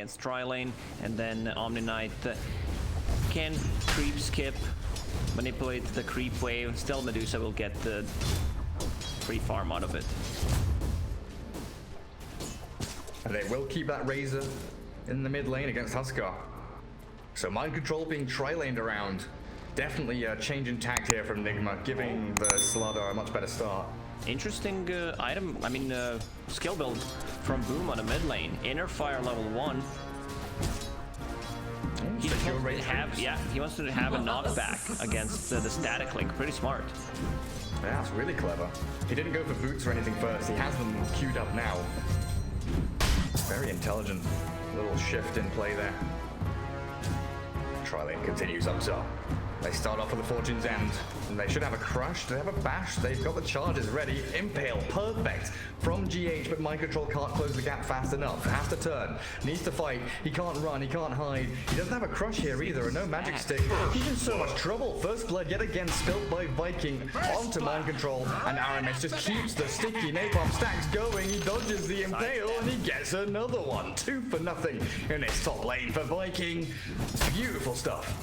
against tri-lane, and then Omniknight can creep skip, manipulate the creep wave. Still Medusa will get the free farm out of it. And they will keep that Razor in the mid lane against Huskar. So mind control being tri-laned around. Definitely a change in tact here from Nigma, giving the Slardar a much better start. Interesting skill build from Boom on the mid lane. Inner Fire level 1. He wants to have a knockback against the static link. Pretty smart. Yeah, that's really clever. He didn't go for boots or anything first. He has them queued up now. Very intelligent little shift in play there. Tri-lane continues up top. They start off with the Fortune's End, and they should have a crush. Do they have a bash? They've got the charges ready. Impale, perfect from GH, but mind control can't close the gap fast enough. Has to turn, needs to fight. He can't run, he can't hide. He doesn't have a crush here either, and no magic stick. He's in so much trouble. First blood yet again spilt by Viking onto mind control, and Aramis just keeps the sticky napalm stacks going. He dodges the Impale, and he gets another one. 2 for nothing in this top lane for Viking. Beautiful stuff.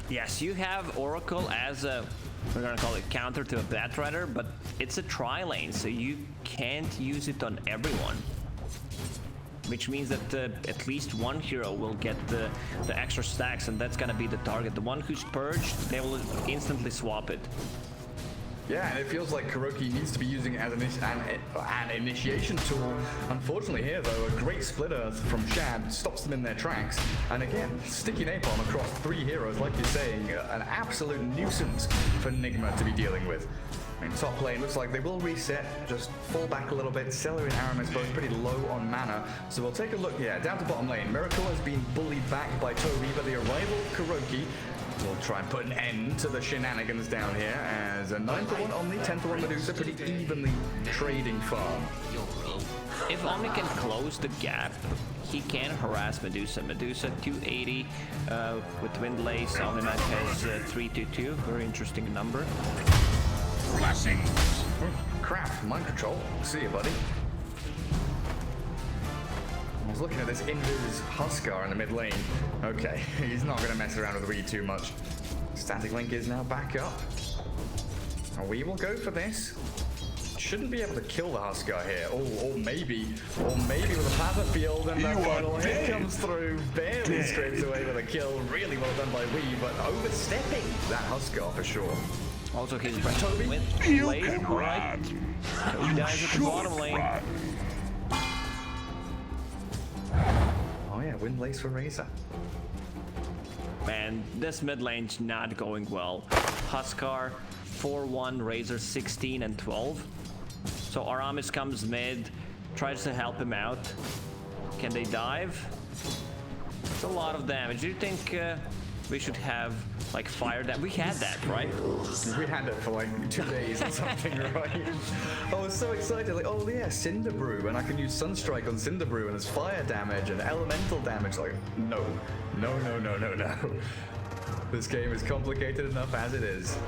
Yes, you have Oracle as a, we're gonna call it counter to a Batrider, but it's a tri-lane, so you can't use it on everyone. Which means that at least one hero will get the extra stacks, and that's gonna be the target. The one who's purged, they will instantly swap it. Yeah, and it feels like Kuroki needs to be using it as an initiation tool. Unfortunately here, though, a great split earth from Shad stops them in their tracks. And again, sticky napalm across 3 heroes, like you're saying, an absolute nuisance for Nigma to be dealing with. I mean, top lane looks like they will reset, just fall back a little bit. Seller and Aramis both pretty low on mana. So we'll take a look here. Down to bottom lane, Miracle has been bullied back by Toby, but the arrival of Kuroki will try and put an end to the shenanigans down here as a 9 for 1 Omni, 10 for 1 Medusa, pretty evenly trading farm. If Omni can close the gap, he can harass Medusa. Medusa 280 with Windlace. Omniknight has 322. Very interesting number. Blessings. Crap, mind control. See you, buddy. I was looking at this Invis Huskar in the mid lane. Okay, he's not going to mess around with Reed too much. Static Link is now back up. And we will go for this. Shouldn't be able to kill the Huskar here. Or maybe with a Plasma Field, and that final hit comes through. Barely scrapes away with a kill. Really well done by Reed, but overstepping that Huskar for sure. Also his Toby, you lane, can right? Toby dies at the bottom lane. Oh yeah, Windlace for Razor. Man, this mid lane's not going well. Huskar 4-1, Razor 16 and 12. So Aramis comes mid, tries to help him out. Can they dive? It's a lot of damage. Do you think we should have like fire that? We had that, right? We had it for like 2 days or something, right? I was so excited, like, oh yeah, Cinder Brew, and I can use Sunstrike on Cinder Brew, and there's fire damage and elemental damage. Like, no. This game is complicated enough as it is.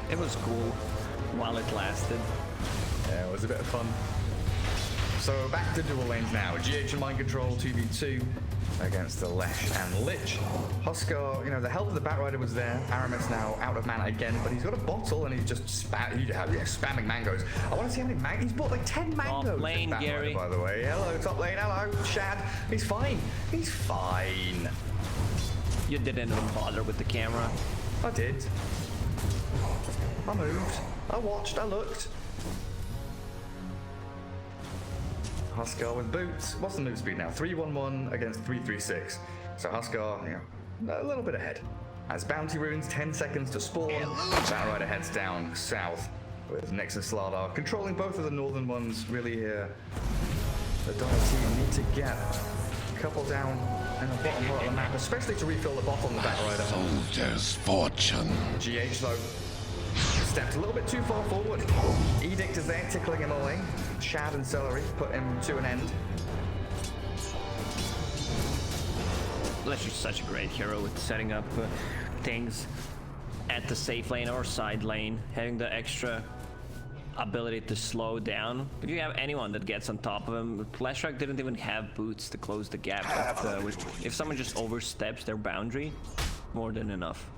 It was cool while it lasted. Yeah, it was a bit of fun. So back to dual lanes now. GH and Mind Control 2v2 against the Lesh and Lich. Huskar, you know, the help of the Batrider was there. Aramis now out of mana again, but he's got a bottle and he's just spamming mangoes. I want to see how many mangoes. He's bought like 10 mangoes. Top lane, Batrider, Gary. by the way. Hello, top lane. Hello, Shad. He's fine. He's fine. You didn't even bother with the camera. I did. I moved. I watched. I looked. Huskar with boots. What's the move speed now? 311 against 336. So Huskar, you know, a little bit ahead. As bounty runes, 10 seconds to spawn. Batrider heads down south with Nyx and Slardar controlling both of the northern ones. Really here, the Dota team need to get a couple down in the bottom part of the map, especially to refill the bottle on the Batrider. Soldier's fortune. GH though stepped a little bit too far forward. Edict is there, tickling him away. Shad and Celery put him to an end. Lesh is such a great hero with setting up things at the safe lane or side lane, having the extra ability to slow down. If you have anyone that gets on top of him, Leshrac didn't even have boots to close the gap. But, if someone just oversteps their boundary, more than enough.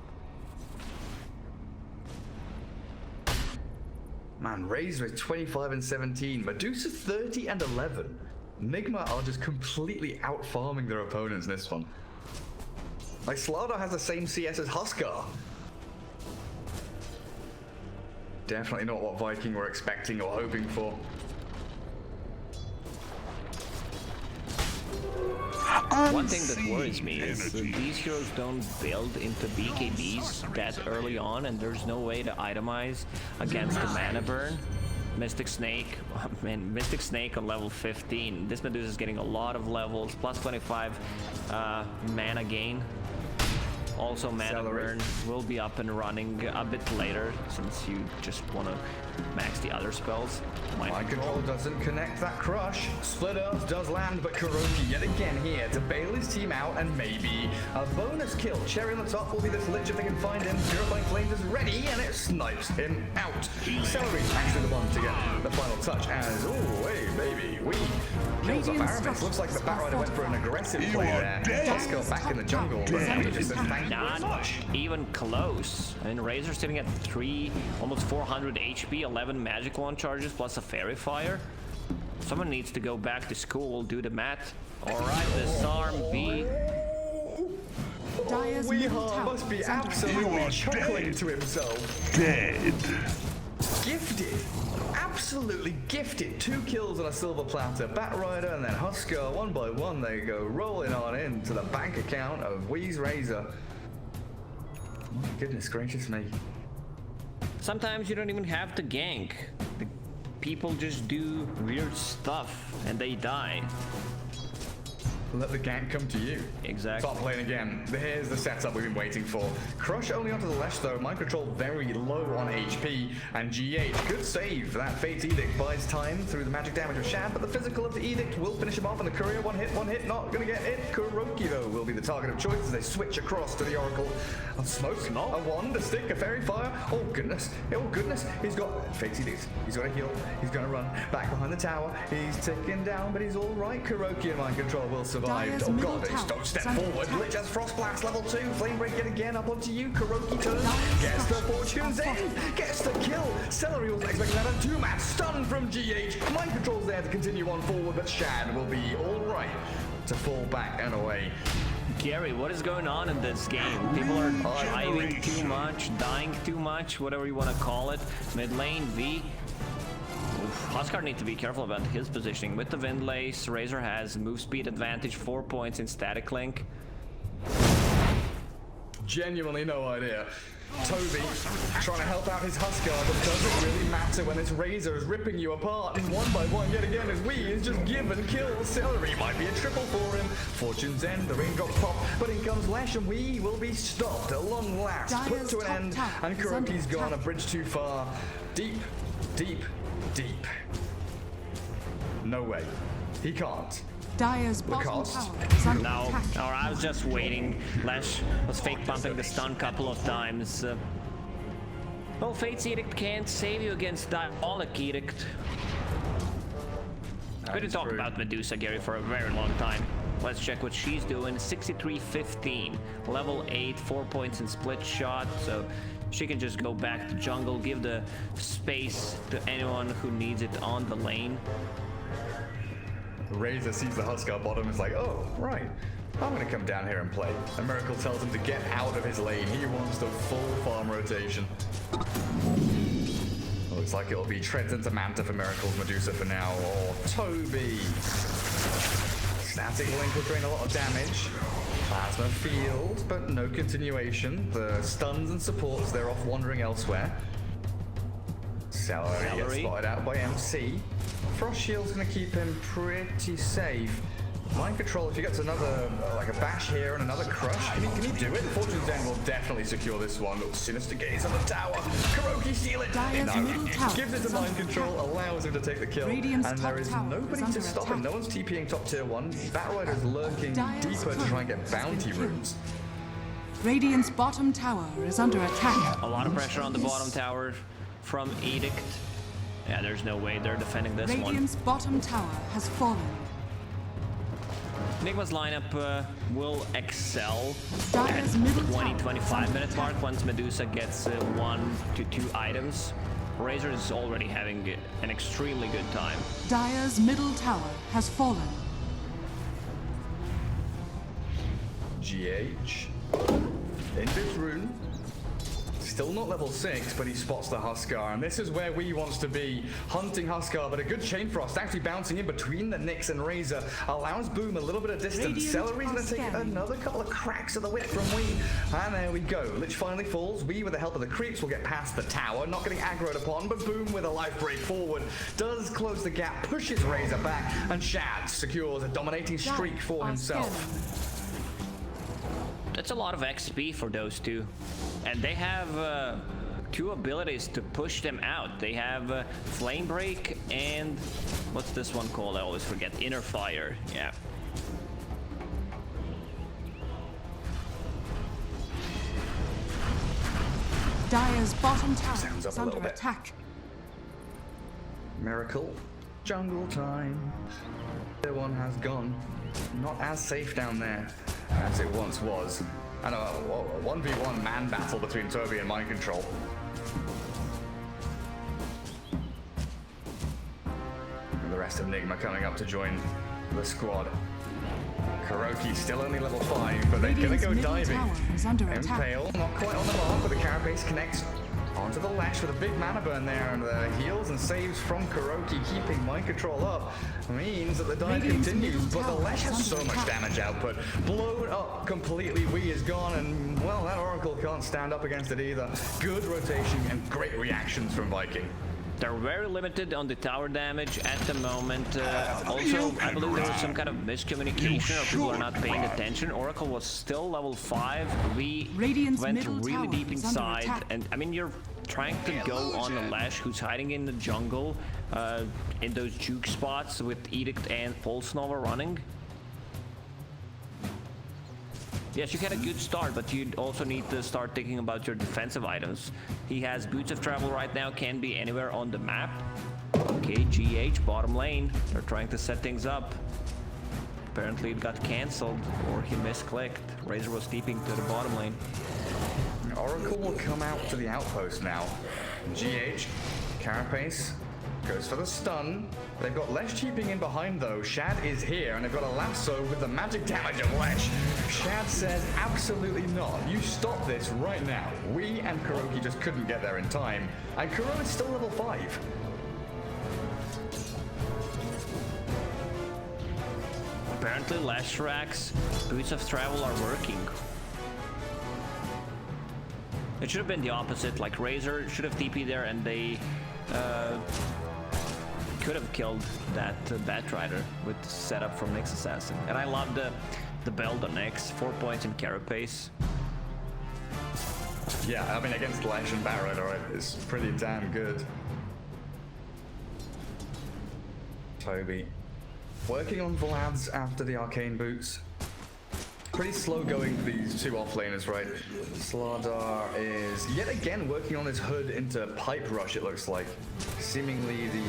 Man, Razor is 25 and 17. Medusa 30 and 11. Nigma are just completely out-farming their opponents in this one. Like, Slardar has the same CS as Huskar. Definitely not what Viking were expecting or hoping for. One thing that worries me is that these heroes don't build into BKBs that early on, and there's no way to itemize against the mana burn. Mystic Snake, man, Mystic Snake on level 15. This Medusa is getting a lot of levels, plus 25 mana gain. Also, mana burn will be up and running a bit later, since you just want to max the other spells. Mind Control doesn't connect that crush. Split Earth does land, but Kuroki yet again here to bail his team out and maybe a bonus kill. Cherry on the top will be this lich if they can find him. Purifying Flames is ready and it snipes him out. Celery actually the one to get the final touch as, oh, hey, baby, we kills off Aramis. Looks like the Batrider went for an aggressive play there. Huskar back in the jungle, but he just says thank you very much. Even close. I mean, Razor sitting at almost 400 HP, 11 magic wand charges, plus a fairy fire. Someone needs to go back to school, do the math. Alright, disarm B. Weehaw must be absolutely chuckling to himself. Dead. Gifted. Absolutely gifted. 2 kills on a silver platter. Batrider and then Huskar. One by one they go rolling on into the bank account of Wee's Razor. My goodness gracious me. Sometimes you don't even have to gank. The people just do weird stuff and they die. Let the gank come to you. Exactly. Top lane again. Here's the setup we've been waiting for. Crush only onto the left though. Mind Control very low on HP. And GH, good save. That Fate's Edict buys time through the magic damage of Shad, but the physical of the Edict will finish him off. And the Courier, one hit, not gonna get it. Kuroki though will be the target of choice as they switch across to the Oracle of Smoke. A wand, a stick, a fairy fire. Oh goodness. He's got Fate's Edict. He's got a heal. He's gonna run back behind the tower. He's ticking down, but he's alright. Kuroki and Mind Control will survive. Oh god, don't step forward. Lich has Frost Blast level 2. Flame Break yet again up onto you. Kuroki turns. Gets the Fortune's End. Gets the kill. Celery was expecting that. 2-man stun from GH. Mind Control's there to continue on forward, but Shad will be alright to fall back and away. Gary, what is going on in this game? People are driving too much, dying too much, whatever you want to call it. Mid lane, V. Huskar needs to be careful about his positioning. With the Wind Lace, Razor has move speed advantage, 4 points in static link. Genuinely no idea. Toby trying to help out his Huskar, but doesn't really matter when this Razor is ripping you apart. And one by one, yet again, as Wee is just given kills. Celery might be a triple for him. Fortune's End, the raindrops pop, but in comes Lash, and Wee will be stopped at long last. Put to an end, and Kuroki's gone a bridge too far. Deep. No way. He can't. Dire's bottom tower is under attack. No, I was just waiting. Lash was fake bumping the stun a couple of times. Well, Fate's Edict can't save you against Diabolic Edict. Good to talk about Medusa, Gary, for a very long time. Let's check what she's doing. 63-15, level 8, 4 points in split shot, so she can just go back to jungle, give the space to anyone who needs it on the lane. Razor sees the Huskar bottom, is like, oh, right. I'm gonna come down here and play. And Miracle tells him to get out of his lane. He wants the full farm rotation. Looks like it'll be Treant into Manta for Miracle's Medusa for now, or Toby. Static Link will drain a lot of damage. Plasma Field, but no continuation. The stuns and supports, they're off wandering elsewhere. Celery gets spotted out by MC. Frost Shield's gonna keep him pretty safe. Mind Control, if he gets another, like a bash here and another crush, can he do it? Fortune's End will definitely secure this one. Look, Sinister Gaze on the tower. Kuroki steal it. Gives it to Mind Control, allows him to take the kill. And there is nobody to stop him. No one's TPing top tier 1. Batrider's lurking deeper to try and get bounty runes. Radiant's bottom tower is under attack. A lot of pressure on the bottom tower from Edict. Yeah, there's no way they're defending this one. Radiant's bottom tower has fallen. Nigma's lineup will excel Dire's at middle 20-25 minute tower mark once Medusa gets 1 to 2 items. Razor is already having an extremely good time. Dire's middle tower has fallen. GH. In this rune. Still not level 6, but he spots the Huskar, and this is where we wants to be, hunting Huskar, but a good Chain Frost actually bouncing in between the Nyx and Razor allows Boom a little bit of distance. Radiant Celery's gonna are take scanning. another couple of cracks of the whip from Wee, and there we go. Lich finally falls. Wee, with the help of the creeps, will get past the tower, not getting aggroed upon, but Boom with a life break forward does close the gap, pushes Razor back, and Shad secures a dominating streak for are himself. scanning. That's a lot of XP for those two. And they have 2 abilities to push them out. They have Flame Break and what's this one called? I always forget. Inner Fire. Yeah. Dire's bottom tower Sounds up is a under little bit. attack. Miracle. Jungle time. The one has gone. Not as safe down there as it once was. And a 1v1 man battle between Toby and Mind Control. And the rest of Nigma coming up to join the squad. Kuroki still only level 5, but they're gonna Radiant's go middle diving. tower is under attack. Impale, not quite on the mark, but the Carapace connects onto the Lash with a big mana burn there, and the heals and saves from Kuroki keeping Mind Control up means that the dive Radiant's continues, middle but the tower Lash has is so under much attack. damage output. Blown up completely, Wee is gone, and well, that Oracle can't stand up against it either. Good rotation and great reactions from Viking. They're very limited on the tower damage at the moment. Also, I believe there was some kind of miscommunication or people are not paying attention. Oracle was still level 5. We Radiant's went middle really tower deep is under inside. attack. And I mean, you're trying to go on the Lash who's hiding in the jungle in those juke spots with Edict and Pulse Nova running. Yes, you get a good start, but you also need to start thinking about your defensive items. He has Boots of Travel right now, can be anywhere on the map. Okay, GH, bottom lane. They're trying to set things up. Apparently it got cancelled, or he misclicked. Razor was deeping to the bottom lane. Oracle will come out to the outpost now. GH, Carapace goes for the stun. They've got Lesh cheaping in behind though. Shad is here, and they've got a lasso with the magic damage of Lesh. Shad says, absolutely not. You stop this right now. We and Kuroki just couldn't get there in time. And Kuro is still level 5. Apparently Lash Racks, Boots of Travel are working. It should have been the opposite, like Razor should have TP there and they could have killed that Batrider with the setup from Nyx Assassin. And I love the build on Nyx, 4 points in Carapace. Yeah, I mean, against Lash and Batrider, it's pretty damn good. Toby working on Vlad's after the Arcane Boots. Pretty slow going for these two offlaners, right? Slardar is yet again working on his hood into Pipe Rush, it looks like. Seemingly the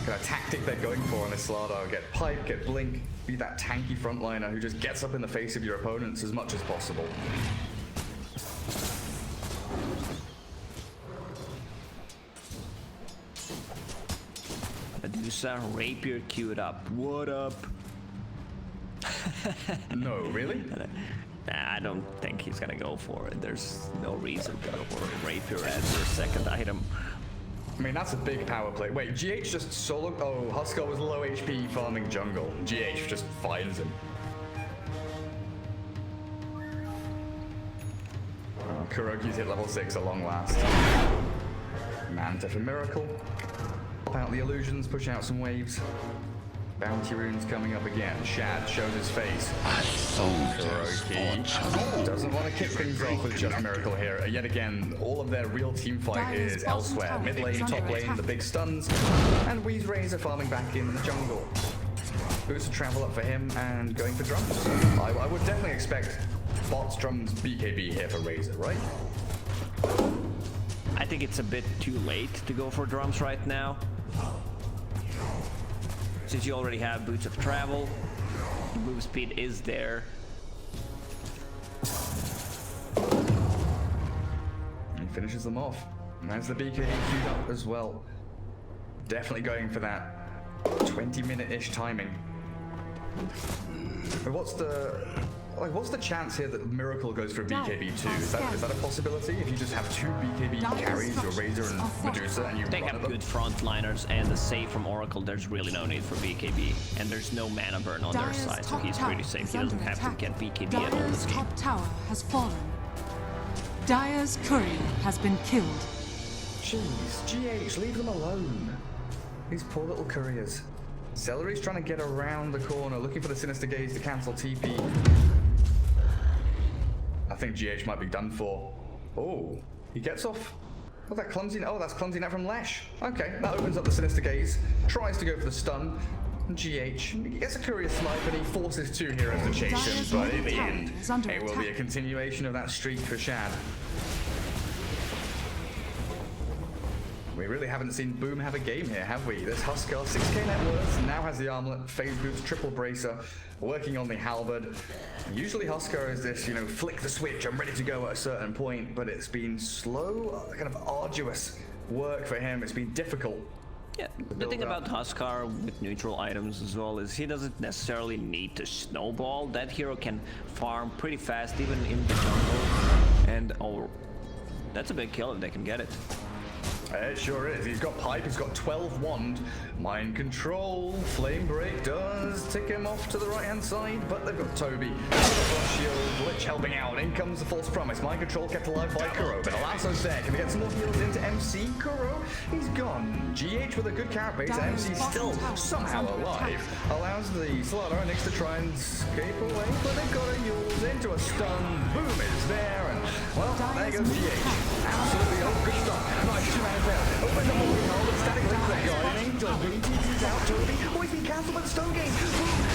kind of tactic they're going for on this Slardar. Get Pipe, get Blink, be that tanky frontliner who just gets up in the face of your opponents as much as possible. Medusa, Rapier queued up. What up? No, really? Nah, I don't think he's gonna go for it. There's no reason to go for a Rapier as your second item. I mean, that's a big power play. Wait, GH just solo... Oh, Huskar was low HP farming jungle. GH just finds him. Oh, Kuroki's hit level 6 at long last. Manta for Miracle. Pop out the illusions, push out some waves. Bounty runes coming up again. Shad shows his face. A soldier's fortune. Doesn't want to kick things off with just Miracle here. Yet again, all of their real team fight Dire's is bottom elsewhere. tower Mid lane, is under top lane, attack. the big stuns. And Wee's Razor farming back in the jungle. Boots of travel up for him and going for drums. I would definitely expect bots, drums, BKB here for Razor, right? I think it's a bit too late to go for drums right now. Since you already have Boots of Travel, the move speed is there. He finishes them off. And there's the BKB queued up as well. Definitely going for that 20-minute-ish timing. But what's the chance here that Miracle goes for a BKB2? Is that a possibility? If you just have two BKB carries, your Razor and Medusa, and you They run have them? good frontliners and the save from Oracle, there's really no need for BKB. And there's no mana burn on their Dyer's side, so top he's tower pretty safe. is He doesn't under have to attack. get BKB at all Dyer's this game. top tower has fallen. Dyer's courier has been killed. Jeez, GH, leave them alone. These poor little couriers. Celery's trying to get around the corner, looking for the Sinister Gaze to cancel TP. I think GH might be done for. Oh, he gets off. Oh, that clumsy. Oh, that's clumsy net from Lesh. Okay, that opens up the Sinister Gaze. Tries to go for the stun. GH gets a courier snipe and he forces two heroes to chase him, but in the end, it will be a continuation of that streak for Shad. We really haven't seen Boom have a game here, have we? This Huskar, 6k net worth, now has the armlet, phase boots, triple bracer, working on the halberd. Usually Huskar is this, flick the switch, I'm ready to go at a certain point, but it's been slow, kind of arduous work for him. It's been difficult. Yeah, the thing about Huskar with neutral items as well is he doesn't necessarily need to snowball. That hero can farm pretty fast, even in the jungle. And, that's a big kill if they can get it. It sure is. He's got Pipe, he's got 12 Wand, Mind Control, Flame Break does tick him off to the right-hand side, but they've got Toby, Shield, Lich helping out. In comes the False Promise. Mind Control kept alive by Kuro, but Alasso's there. Can we get some more heals into MC? Kuro, he's gone. GH with a good carrot base, MC still somehow alive. Allows the Slardar next to try and escape away, but they've got a Yules into a stun. Boom is there, and well, there goes GH. Absolutely, good start. Nice 2 mana fail. Opens up a wall, but static link there. Got an angel. Boom TP's out. Toby. Oh, he's been cancelled by the stone game.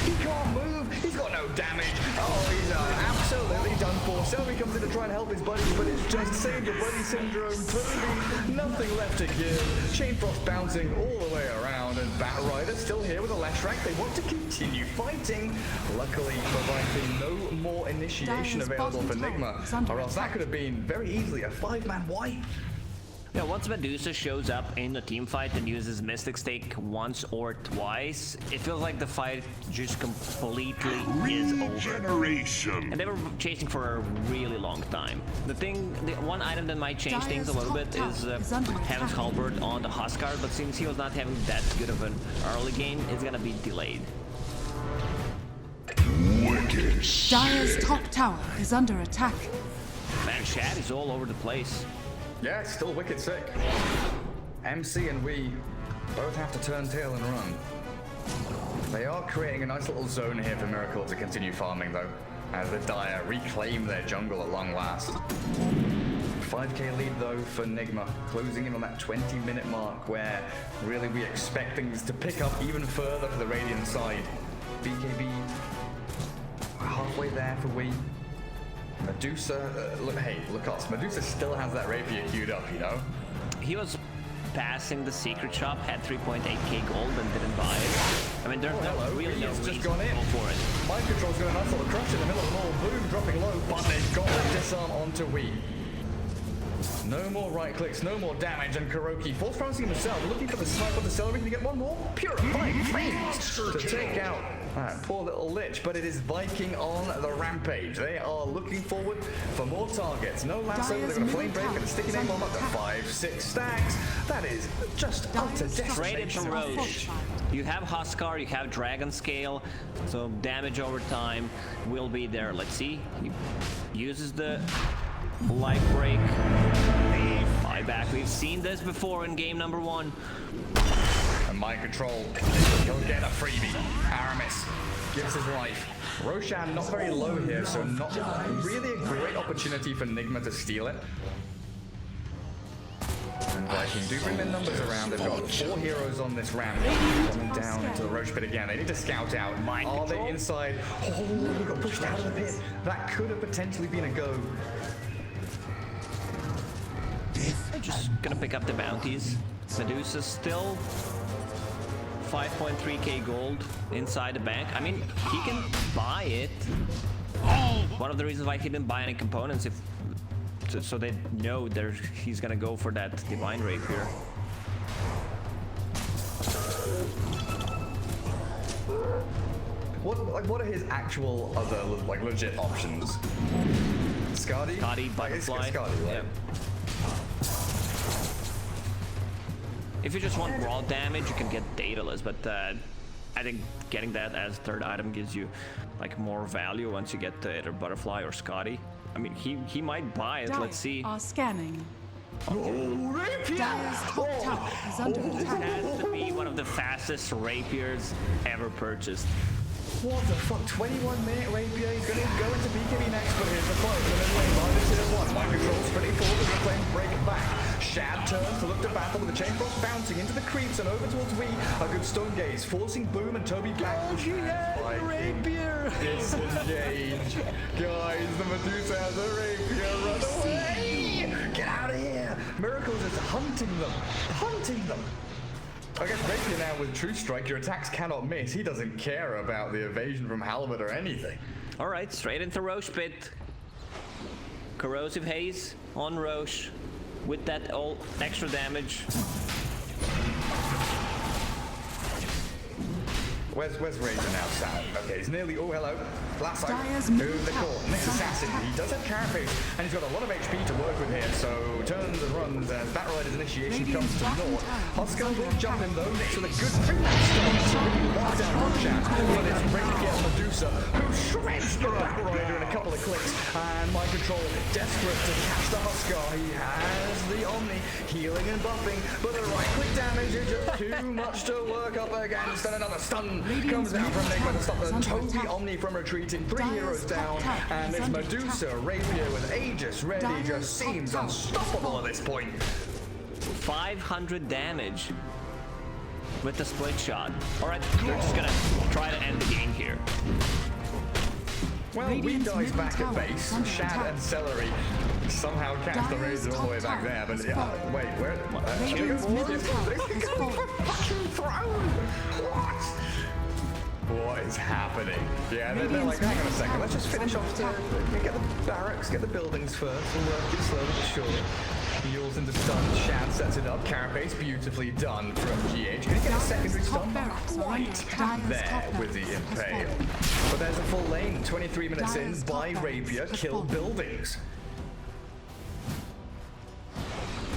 He can't move. He's got no damage. Oh, he's absolutely done for. Selby comes in to try and help his buddy, but it's just save your buddy syndrome. Toby, nothing left to give. Chainfrost bouncing all the way around, and Bat Rider still here with a Leshrac. They want to continue fighting. Luckily, providing no more initiation available for Nigma, or else that could have been very easily a 5-man wipe. Yeah, once Medusa shows up in the team fight and uses Mystic Stake once or twice, it feels like the fight just completely is over. Regeneration. And they were chasing for a really long time. The one item that might change things a little bit is Heaven's Halberd on the Huskar, but since he was not having that good of an early game, it's gonna be delayed. Wicked. Dyer's top tower is under attack. Man, Shad is all over the place. Yeah, it's still wicked sick. MC and we both have to turn tail and run. They are creating a nice little zone here for Miracle to continue farming though, as the Dire reclaim their jungle at long last. 5k lead though for Nigma, closing in on that 20-minute mark where really we expect things to pick up even further for the Radiant side. BKB halfway there for we. Medusa, look us. Medusa still has that Rapier queued up, He was passing the secret shop, had 3.8k gold and didn't buy it. I mean, there's really no reason to go for it. Mind Control's got a nice little crush in the middle of them all. Boom, dropping low, but they've got the disarm onto Wii. No more right clicks, no more damage, and Kuroki false promising himself, looking for the snipe of the celery. Can you get one more? Purifying Flames to take out that poor little Lich, but it is Viking on the rampage. They are looking forward for more targets. No lasso, they've got a flame break and a sticky name bomb up to 5-6 stacks. That is just utter Straight into desperation. Roche. You have Huskar, you have Dragon Scale, so damage over time will be there. Let's see. He uses the life break. Buyback. We've seen this before in game number 1. And Mind Control, he'll get a freebie. Aramis gives his life. Roshan not very low here, so not really a great opportunity for Nigma to steal it. And Viking do bring their numbers around. They've got 4 heroes on this ramp. Coming down into the Roche pit again. They need to scout out. Are they inside? Oh, we got pushed out of the pit. That could have potentially been a go. just gonna pick up the bounties. Medusa's still 5.3k gold inside the bank. I mean, he can buy it. One of the reasons why he didn't buy any components, if so they know he's gonna go for that divine rapier. What are his actual other legit options? Skadi? Skadi, Butterfly. Skadi, right? Yeah. If you just want raw damage, you can get Daedalus, but I think getting that as third item gives you like more value once you get either Butterfly or Skadi. I mean, he might buy it. Let's see. Are scanning. Rapier! Dire's top tower is under This attack. has to be one of the fastest rapiers ever purchased. What the fuck? 21-minute rapier. He's going to go into BKB next, but here's the fight. The middle lane, Magnus in at one. Mind control sprinting forward, the reclaim break back. Shad turns to look to battle with the chain frost bouncing into the creeps and over towards V. A good stone gaze, forcing Boom and Toby back. Rapier! Disengage. Guys, the Medusa has a rapier. Run away! Get out of here! Miracles is hunting them. Hunting them. I guess Rapier now with True Strike, your attacks cannot miss. He doesn't care about the evasion from Halberd or anything. Alright, straight into Roche Pit. Corrosive Haze on Roche with that extra damage. Where's Razor now, Sam? Okay, he's nearly. Oh, hello. Last fight. Dire's Move middle the tower court. is Next under assassin. attack. He does have carapace, and he's got a lot of HP to work with here. So turns and runs as Battle Rider's initiation comes to naught. Huskar will jump him though, next with a good start to really lock down Roshan. But it's Rapier Medusa, who shreds the Battle Rider in a couple of clicks. And Mind Control desperate to catch the Huskar. He has the Omni healing and buffing, but the right click damage is just too much to work up against. And another stun comes out from Nigma to stop the Toby Omni from retreating. 3 heroes down, and this Medusa Rapier with Aegis ready just seems unstoppable at this point. 500 damage with the split shot. Alright, they're just gonna try to end the game here. Well, Radiant's we dies middle back at tower base. is under Shad attack. and Celery somehow catch the Dire's Razor all the way top back there, tower but is wait, where? Radiant's middle tower is fallen. Fucking throne! What? What is happening? Yeah, they're like, hang on a second, let's just finish off get the barracks, get the buildings first, and work it slowly but surely. Yules into stun, Shad sets it up, Carapace beautifully done from GH. Can he get a secondary stun? top barracks are under Quite attack. there Top with the barracks has Impale. fallen. But there's a full lane, 23 minutes in, Dire's by top Rapier, barracks kill has fallen. buildings.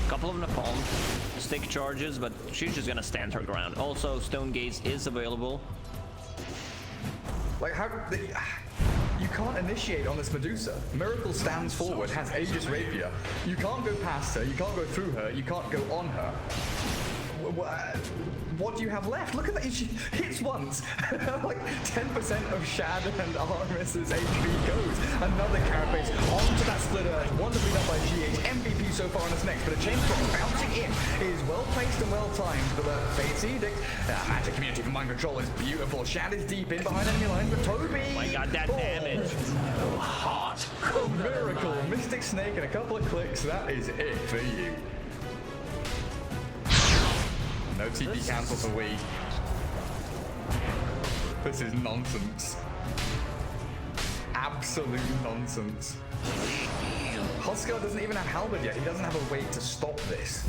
Couple of napalm stick charges, but she's just gonna stand her ground. Also, Stone Gaze is available. Like, you can't initiate on this Medusa. Miracle stands forward, has Aegis Rapier. You can't go past her, you can't go through her, you can't go on her. What do you have left? Look at that, she hits once. Like 10% of Shad and Artemis's HP goes. Another Carapace onto that splitter, wonderfully done by GH. MVP so far on its next, but a chain drop bouncing in is well placed and well timed. But the Fate's Edict, Magic Community for Mind Control is beautiful. Shad is deep in behind enemy lines, but Toby! Oh my god, that damage! Hot! Miracle! Mystic Snake and a couple of clicks, that is it for you. No TP cancel for Wii. This is nonsense. Absolute nonsense. Huskar doesn't even have Halberd yet. He doesn't have a way to stop this.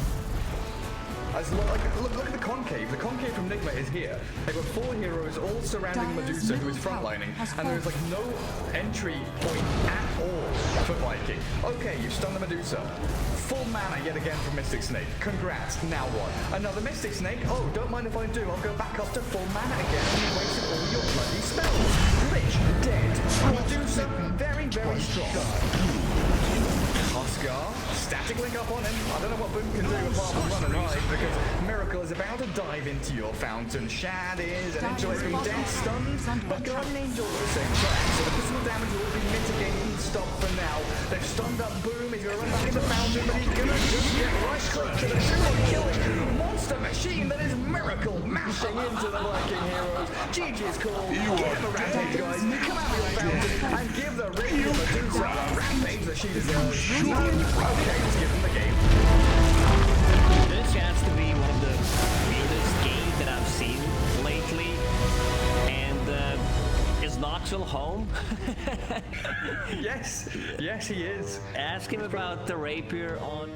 Look at the concave. The concave from Nigma is here. They've got 4 heroes all surrounding Dire's Medusa, who is middle tower frontlining, has and there's like no entry point at all for Viking. Okay, you stun the Medusa. Full mana yet again from Mystic Snake. Congrats. Now what? Another Mystic Snake? Oh, don't mind if I do. I'll go back up to full mana again, and you wasted all your bloody spells. Lich, dead. Medusa, very, very strong. Huskar, static link up on him. I don't know what Boom can do apart from run and hide, because Miracle is about to dive into your fountain. Shad is an inch away from death stunned, but Guardian Angel at the same time. So the physical damage will be mitigated and stopped for now. They've stunned up Boom. He's going to run back in the fountain, but he's going to just get right click to the killing monster machine that is Miracle, mashing into the Lycan heroes. GG's call. Give the rampage, guys. Come out of your fountain and give the Rapier Medusa the rampage that she deserves. Okay, let's give them the game. actual home? Yes, yes, he is. Ask him about the rapier on